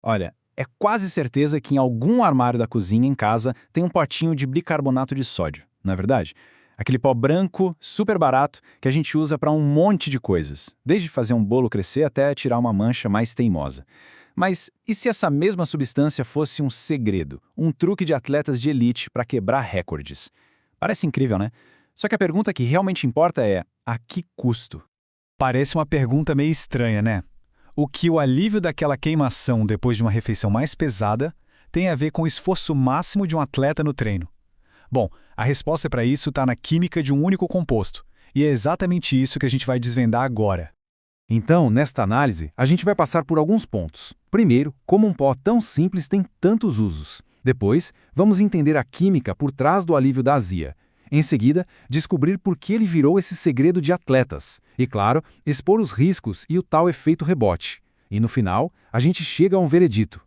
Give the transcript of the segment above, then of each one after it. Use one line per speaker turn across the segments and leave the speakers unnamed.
Olha, é quase certeza que em algum armário da cozinha em casa tem um potinho de bicarbonato de sódio, não é verdade? Aquele pó branco, super barato, que a gente usa para um monte de coisas, desde fazer um bolo crescer até tirar uma mancha mais teimosa. Mas e se essa mesma substância fosse um segredo, um truque de atletas de elite para quebrar recordes? Parece incrível, né? Só que a pergunta que realmente importa é: a que custo?
Parece uma pergunta meio estranha, né? O que o alívio daquela queimação depois de uma refeição mais pesada tem a ver com o esforço máximo de um atleta no treino? Bom, a resposta para isso está na química de um único composto, e é exatamente isso que a gente vai desvendar agora.
Então, nesta análise, a gente vai passar por alguns pontos. Primeiro, como um pó tão simples tem tantos usos. Depois, vamos entender a química por trás do alívio da azia. Em seguida, descobrir por que ele virou esse segredo de atletas. E, claro, expor os riscos e o tal efeito rebote. E no final, a gente chega a um veredito.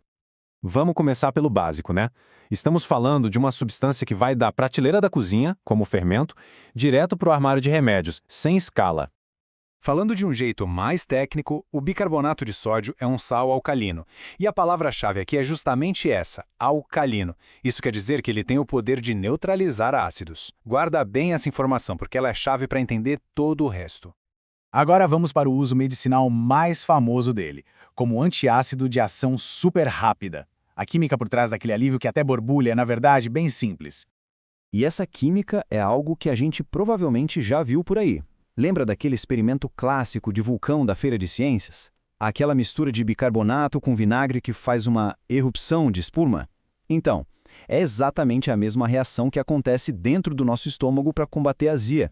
Vamos começar pelo básico, né? Estamos falando de uma substância que vai da prateleira da cozinha, como fermento, direto para o armário de remédios, sem escala.
Falando de um jeito mais técnico, o bicarbonato de sódio é um sal alcalino. E a palavra-chave aqui é justamente essa, alcalino. Isso quer dizer que ele tem o poder de neutralizar ácidos. Guarda bem essa informação, porque ela é chave para entender todo o resto.
Agora vamos para o uso medicinal mais famoso dele, como antiácido de ação super rápida. A química por trás daquele alívio que até borbulha é, na verdade, bem simples.
E essa química é algo que a gente provavelmente já viu por aí. Lembra daquele experimento clássico de vulcão da Feira de Ciências? Aquela mistura de bicarbonato com vinagre que faz uma erupção de espuma? Então, é exatamente a mesma reação que acontece dentro do nosso estômago para combater a azia.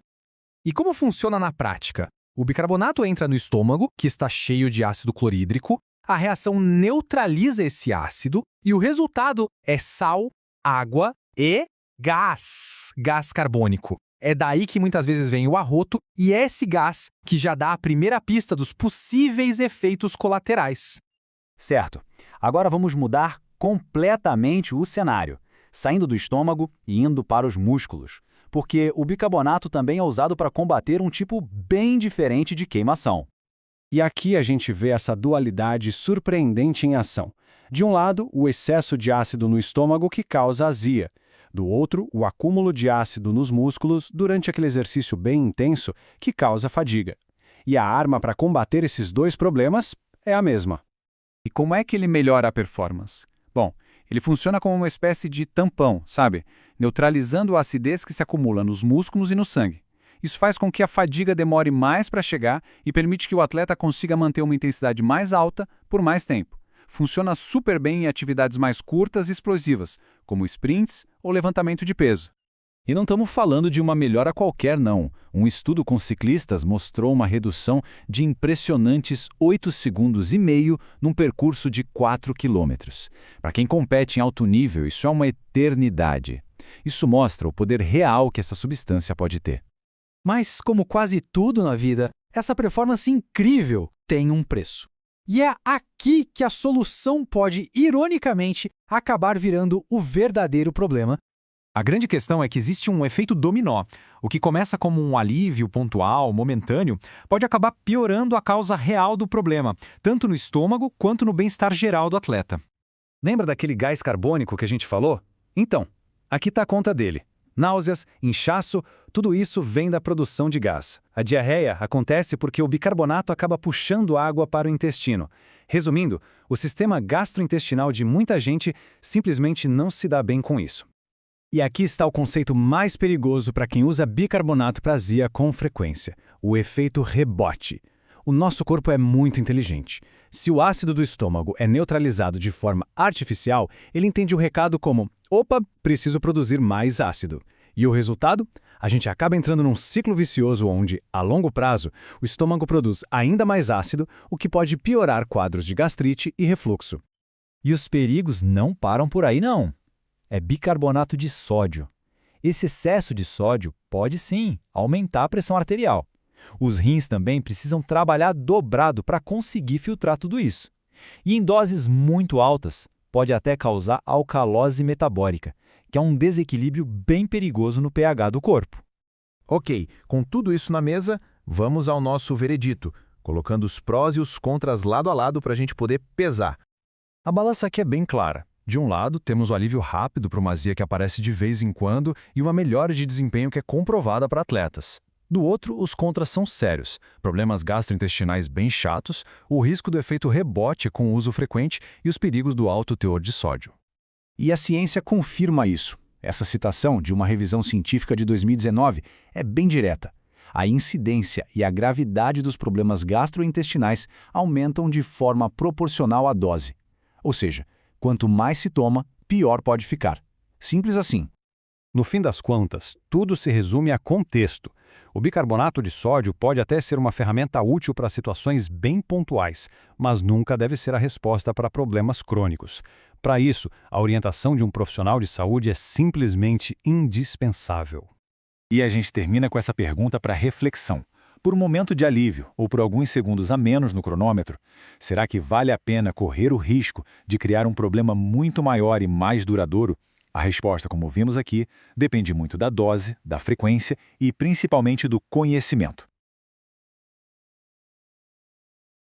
E como funciona na prática? O bicarbonato entra no estômago, que está cheio de ácido clorídrico, a reação neutraliza esse ácido e o resultado é sal, água e gás carbônico. É daí que muitas vezes vem o arroto e é esse gás que já dá a primeira pista dos possíveis efeitos colaterais.
Certo. Agora vamos mudar completamente o cenário, saindo do estômago e indo para os músculos, porque o bicarbonato também é usado para combater um tipo bem diferente de queimação.
E aqui a gente vê essa dualidade surpreendente em ação. De um lado, o excesso de ácido no estômago que causa azia. Do outro, o acúmulo de ácido nos músculos durante aquele exercício bem intenso que causa fadiga. E a arma para combater esses dois problemas é a mesma.
E como é que ele melhora a performance? Bom, ele funciona como uma espécie de tampão, sabe? Neutralizando a acidez que se acumula nos músculos e no sangue. Isso faz com que a fadiga demore mais para chegar e permite que o atleta consiga manter uma intensidade mais alta por mais tempo. Funciona super bem em atividades mais curtas e explosivas, como sprints ou levantamento de peso.
E não estamos falando de uma melhora qualquer, não. Um estudo com ciclistas mostrou uma redução de impressionantes 8,5 segundos num percurso de 4 quilômetros. Para quem compete em alto nível, isso é uma eternidade. Isso mostra o poder real que essa substância pode ter.
Mas, como quase tudo na vida, essa performance incrível tem um preço. E é aqui que a solução pode, ironicamente, acabar virando o verdadeiro problema.
A grande questão é que existe um efeito dominó. O que começa como um alívio pontual, momentâneo, pode acabar piorando a causa real do problema, tanto no estômago quanto no bem-estar geral do atleta.
Lembra daquele gás carbônico que a gente falou? Então, aqui está a conta dele. Náuseas, inchaço, tudo isso vem da produção de gás. A diarreia acontece porque o bicarbonato acaba puxando água para o intestino. Resumindo, o sistema gastrointestinal de muita gente simplesmente não se dá bem com isso.
E aqui está o conceito mais perigoso para quem usa bicarbonato para azia com frequência: o efeito rebote. O nosso corpo é muito inteligente. Se o ácido do estômago é neutralizado de forma artificial, ele entende o recado como: opa, preciso produzir mais ácido. E o resultado? A gente acaba entrando num ciclo vicioso onde, a longo prazo, o estômago produz ainda mais ácido, o que pode piorar quadros de gastrite e refluxo.
E os perigos não param por aí, não. É bicarbonato de sódio. Esse excesso de sódio pode, sim, aumentar a pressão arterial. Os rins também precisam trabalhar dobrado para conseguir filtrar tudo isso. E em doses muito altas, pode até causar alcalose metabólica, que é um desequilíbrio bem perigoso no pH do corpo.
Ok, com tudo isso na mesa, vamos ao nosso veredito, colocando os prós e os contras lado a lado para a gente poder pesar.
A balança aqui é bem clara. De um lado, temos o alívio rápido para uma azia que aparece de vez em quando e uma melhora de desempenho que é comprovada para atletas. Do outro, os contras são sérios, problemas gastrointestinais bem chatos, o risco do efeito rebote com o uso frequente e os perigos do alto teor de sódio.
E a ciência confirma isso. Essa citação de uma revisão científica de 2019 é bem direta. A incidência e a gravidade dos problemas gastrointestinais aumentam de forma proporcional à dose. Ou seja, quanto mais se toma, pior pode ficar. Simples assim.
No fim das contas, tudo se resume a contexto. O bicarbonato de sódio pode até ser uma ferramenta útil para situações bem pontuais, mas nunca deve ser a resposta para problemas crônicos. Para isso, a orientação de um profissional de saúde é simplesmente indispensável.
E a gente termina com essa pergunta para reflexão. Por um momento de alívio ou por alguns segundos a menos no cronômetro, será que vale a pena correr o risco de criar um problema muito maior e mais duradouro? A resposta, como vimos aqui, depende muito da dose, da frequência e principalmente do conhecimento.